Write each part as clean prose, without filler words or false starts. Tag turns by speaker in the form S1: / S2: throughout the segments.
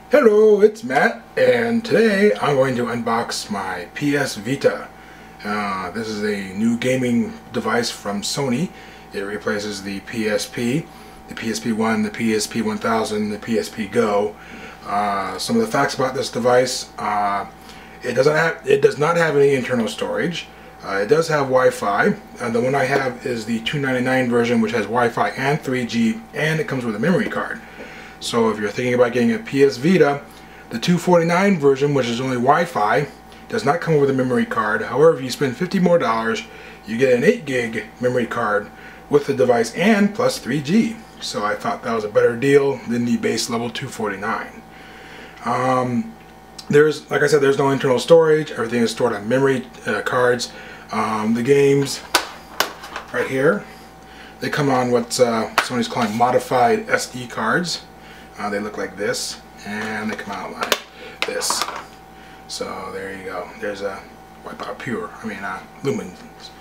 S1: Hello, it's Matt, and today I'm going to unbox my PS Vita. This is a new gaming device from Sony. It replaces the PSP, the PSP-1, the PSP-1000, the PSP Go. Some of the facts about this device: it does not have any internal storage. It does have Wi-Fi. The one I have is the $299 version, which has Wi-Fi and 3G, and it comes with a memory card. So if you're thinking about getting a PS Vita, the $249 version, which is only Wi-Fi, does not come with a memory card. However, if you spend $50 more, you get an 8 gig memory card with the device and plus 3G. So I thought that was a better deal than the base level $249. Like I said, there's no internal storage. Everything is stored on memory cards. The games right here, they come on what Sony's calling modified SD cards. They look like this, and they come out like this. So there you go. There's a Wipeout Pure. Lumines.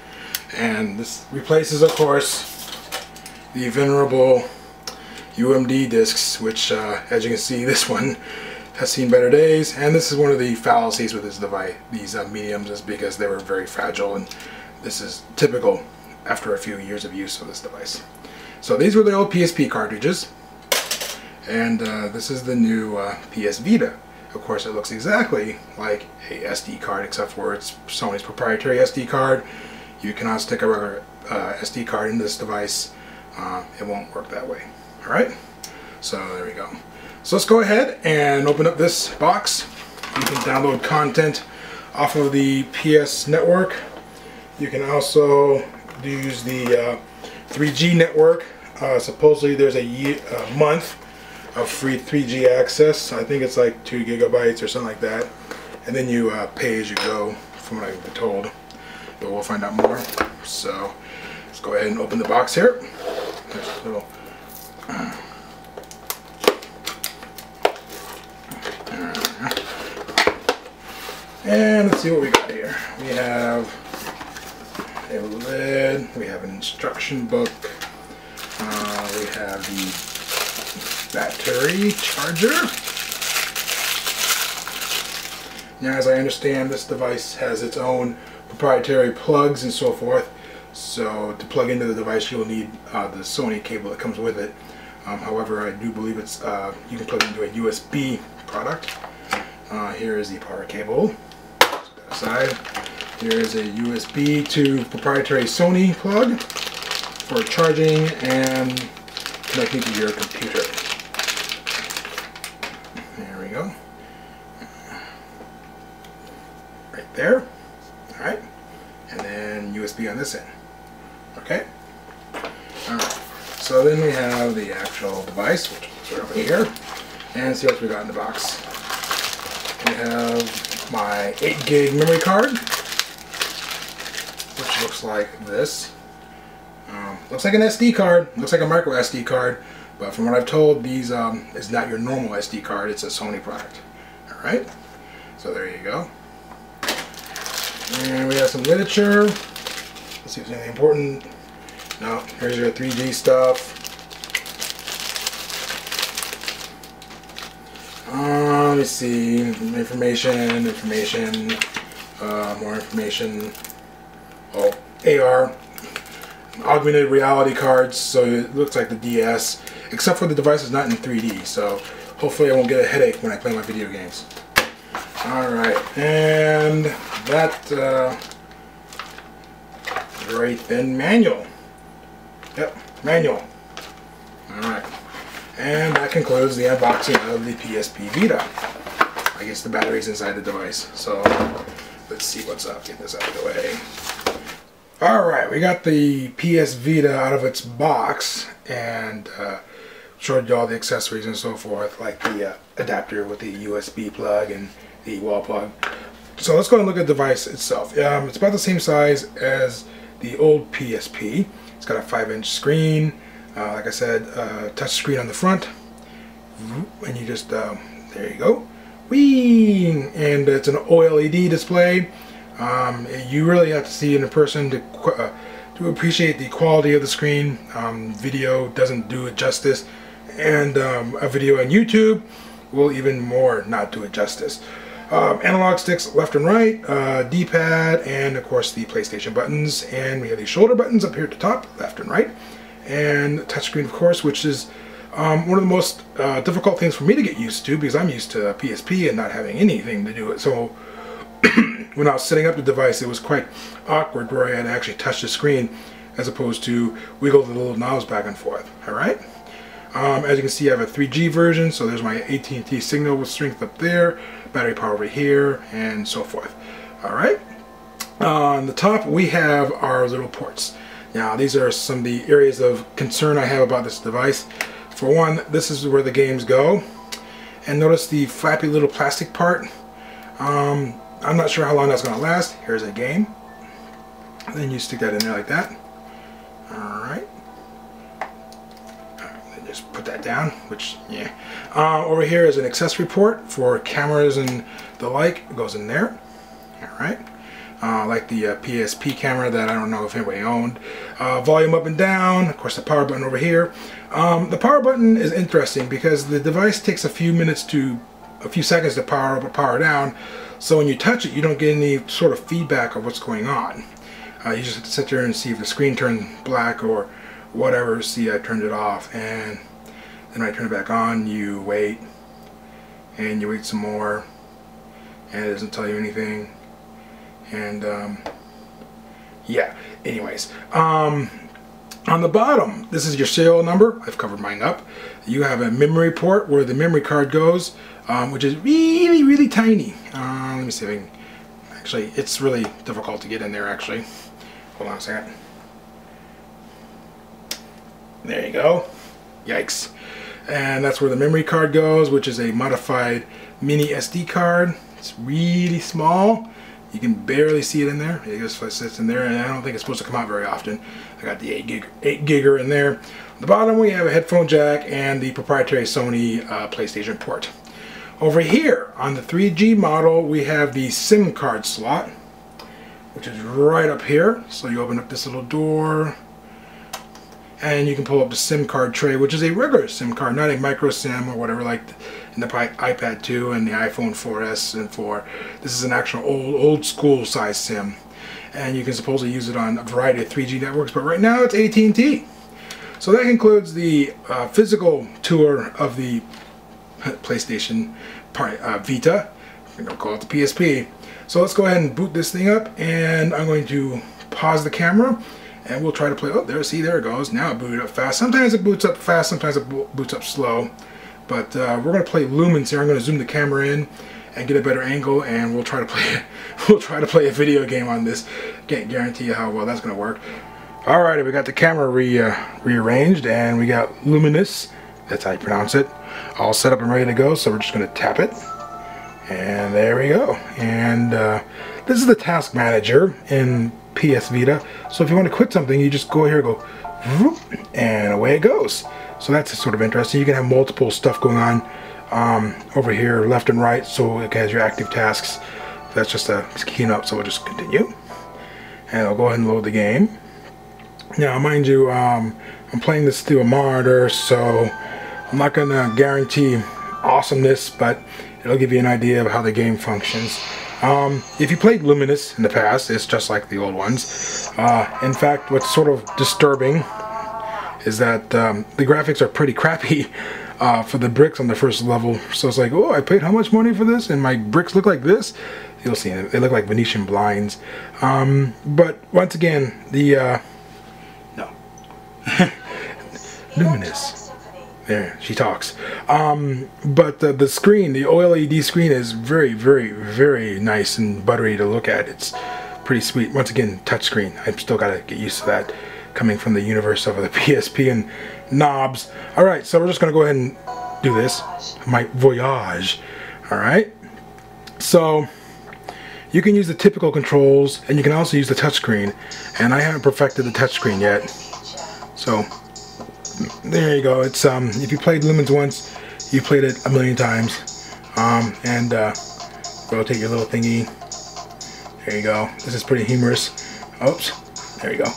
S1: And this replaces, of course, the venerable UMD discs, which, as you can see, this one has seen better days. And this is one of the fallacies with this device, these mediums, is because they were very fragile, and this is typical after a few years of use of this device. So these were the old PSP cartridges. And this is the new PS Vita. Of course, it looks exactly like a SD card, except for it's Sony's proprietary SD card. You cannot stick a regular SD card in this device. It won't work that way. Alright? So there we go. So let's go ahead and open up this box. You can download content off of the PS network. You can also use the 3G network. Supposedly there's a month of free 3G access. I think it's like 2 gigabytes or something like that, and then you pay as you go, from what I've been told, but we'll find out more. So let's go ahead and open the box here. And let's see what we got here. We have a lid, we have an instruction book, we have the battery charger. Now, as I understand, this device has its own proprietary plugs and so forth. So to plug into the device, you'll need the Sony cable that comes with it. However, I do believe it's you can plug it into a USB product. Here is the power cable. Put that aside. Here is a USB to proprietary Sony plug for charging and connecting to your computer. There we go. Right there. Alright. And then USB on this end. Okay. Alright. So then we have the actual device, which is over here. And see what we got in the box. We have my 8 gig memory card, which looks like this. Looks like an SD card. Looks like a micro SD card. But from what I've told, these is not your normal SD card. It's a Sony product. Alright, so there you go. And we have some literature. Let's see if there's anything important. No, here's your 3G stuff. Let me see. Information, more information. Oh, AR. Augmented reality cards, so it looks like the DS, except for the device is not in 3D, so hopefully I won't get a headache when I play my video games. Alright, and that very thin manual. Yep, manual. Alright, and that concludes the unboxing of the PSP Vita. I guess the battery's inside the device, so let's see what's up. Get this out of the way. Alright, we got the PS Vita out of its box and showed you all the accessories and so forth, like the adapter with the USB plug and the wall plug. So let's go and look at the device itself. It's about the same size as the old PSP. It's got a 5-inch screen, like I said, touch screen on the front, and you just, there you go, whee! And it's an OLED display. You really have to see it in person to appreciate the quality of the screen. Video doesn't do it justice, and a video on YouTube will even more not do it justice. Analog sticks left and right, D-pad, and of course the PlayStation buttons, and we have these shoulder buttons up here at the top, left and right, and touchscreen, of course, which is one of the most difficult things for me to get used to, because I'm used to PSP and not having anything to do with it. So when I was setting up the device, it was quite awkward where I had to actually touch the screen as opposed to wiggle the little knobs back and forth. All right. As you can see, I have a 3G version, so there's my AT&T signal with strength up there, battery power over here, and so forth. All right. On the top, we have our little ports. Now, these are some of the areas of concern I have about this device. For one, this is where the games go. And notice the flappy little plastic part. I'm not sure how long that's going to last. Here's a game. And then you stick that in there like that. All right. Just put that down, which, yeah. Over here is an accessory port for cameras and the like. It goes in there. All right. Like the PSP camera that I don't know if anybody owned. Volume up and down. Of course, the power button over here. The power button is interesting because the device takes a few seconds to power up or power down. So when you touch it, you don't get any sort of feedback of what's going on. You just have to sit there and see if the screen turns black or whatever. See, I turned it off, and then I turn it back on. You wait, and you wait some more, and it doesn't tell you anything. And yeah, anyways, on the bottom, this is your serial number. I've covered mine up. You have a memory port where the memory card goes, which is really, really tiny. Let me see if I can, actually, it's really difficult to get in there, actually. Hold on a second. There you go. Yikes. And that's where the memory card goes, which is a modified mini SD card. It's really small. You can barely see it in there. It just sits in there, and I don't think it's supposed to come out very often. I got the 8 gigger in there. On the bottom, we have a headphone jack and the proprietary Sony PlayStation port. Over here, on the 3G model, we have the SIM card slot, which is right up here. So you open up this little door, and you can pull up the SIM card tray, which is a regular SIM card, not a micro SIM or whatever like in the iPad 2 and the iPhone 4S and 4. This is an actual old school size SIM, and you can supposedly use it on a variety of 3G networks, but right now it's AT&T. So that concludes the physical tour of the PlayStation Vita. We're going to call it the PSP. So let's go ahead and boot this thing up, and I'm going to pause the camera, and we'll try to play. Oh, there, see, there it goes. Now it booted up fast. Sometimes it boots up fast, sometimes it boots up slow. But we're going to play Lumines here. I'm going to zoom the camera in and get a better angle, and we'll try to play. We'll try to play a video game on this. Can't guarantee you how well that's going to work. Alrighty, we got the camera rearranged, and we got Lumines. That's how you pronounce it. All set up and ready to go. So we're just going to tap it, and there we go. And this is the task manager in PS Vita. So if you want to quit something, you just go here, go, whoop, and away it goes. So that's sort of interesting. You can have multiple stuff going on over here, left and right, so it has your active tasks. That's just a keynote, so we'll just continue. And I'll go ahead and load the game. Now, mind you, I'm playing this through a monitor, so I'm not going to guarantee awesomeness, but it'll give you an idea of how the game functions. If you played Lumines in the past, it's just like the old ones. In fact, what's sort of disturbing is that the graphics are pretty crappy for the bricks on the first level. So it's like, oh, I paid how much money for this, and my bricks look like this? You'll see, they look like Venetian blinds. But once again, the no. Lumines. There, she talks. But the screen, the OLED screen, is very, very, very nice and buttery to look at. It's pretty sweet. Once again, touchscreen. I've still got to get used to that, coming from the universe of the PSP and knobs. Alright, so we're just going to go ahead and do this. My voyage. Alright. So, you can use the typical controls, and you can also use the touchscreen. And I haven't perfected the touchscreen yet. So, there you go. It's if you played Lumines once, you played it a million times. Rotate your little thingy. There you go. This is pretty humorous. Oops. There you go.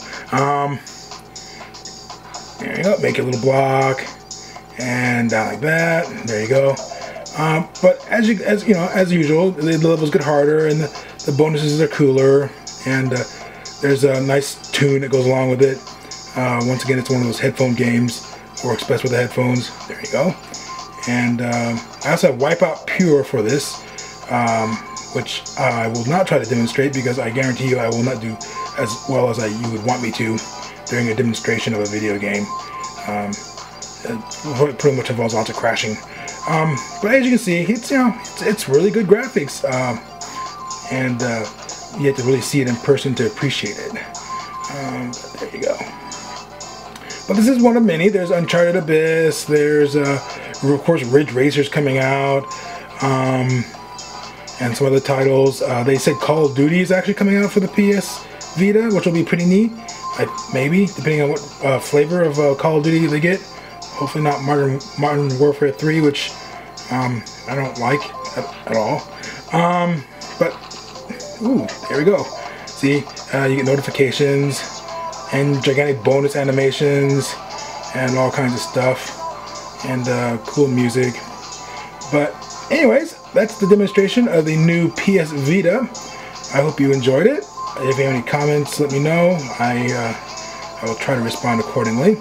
S1: There you go. Make a little block, and down like that. There you go. But as usual, the levels get harder and the bonuses are cooler, and there's a nice tune that goes along with it. Once again, it's one of those headphone games. Works best with the headphones. There you go. And I also have Wipeout Pure for this, which I will not try to demonstrate because I guarantee you I will not do as well as you would want me to during a demonstration of a video game. It pretty much involves lots of crashing. But as you can see, it's really good graphics, and you have to really see it in person to appreciate it. There you go. But this is one of many. There's Uncharted Abyss. There's of course Ridge Racer's coming out, and some other titles. They said Call of Duty is actually coming out for the PS Vita, which will be pretty neat. Maybe, depending on what flavor of Call of Duty they get. Hopefully not Modern Warfare 3, which I don't like at all. But, ooh, there we go. See, you get notifications and gigantic bonus animations and all kinds of stuff, and cool music. But anyways, that's the demonstration of the new PS Vita. I hope you enjoyed it. If you have any comments, let me know. I will try to respond accordingly.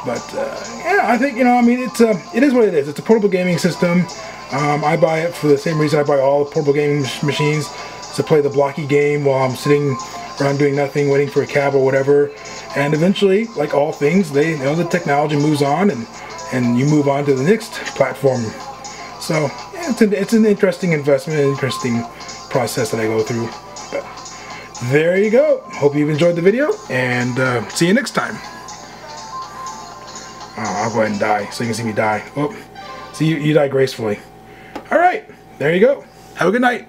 S1: But yeah, I think, I mean, it is what it is. It's a portable gaming system. I buy it for the same reason I buy all portable gaming machines, to play the blocky game while I'm sitting around doing nothing, waiting for a cab or whatever. And eventually, like all things, the technology moves on, and you move on to the next platform. So yeah, it's an interesting investment, an interesting process that I go through. But there you go. Hope you've enjoyed the video, and see you next time. I'll go ahead and die so you can see me die. Oh, see, you die gracefully. All right, there you go. Have a good night.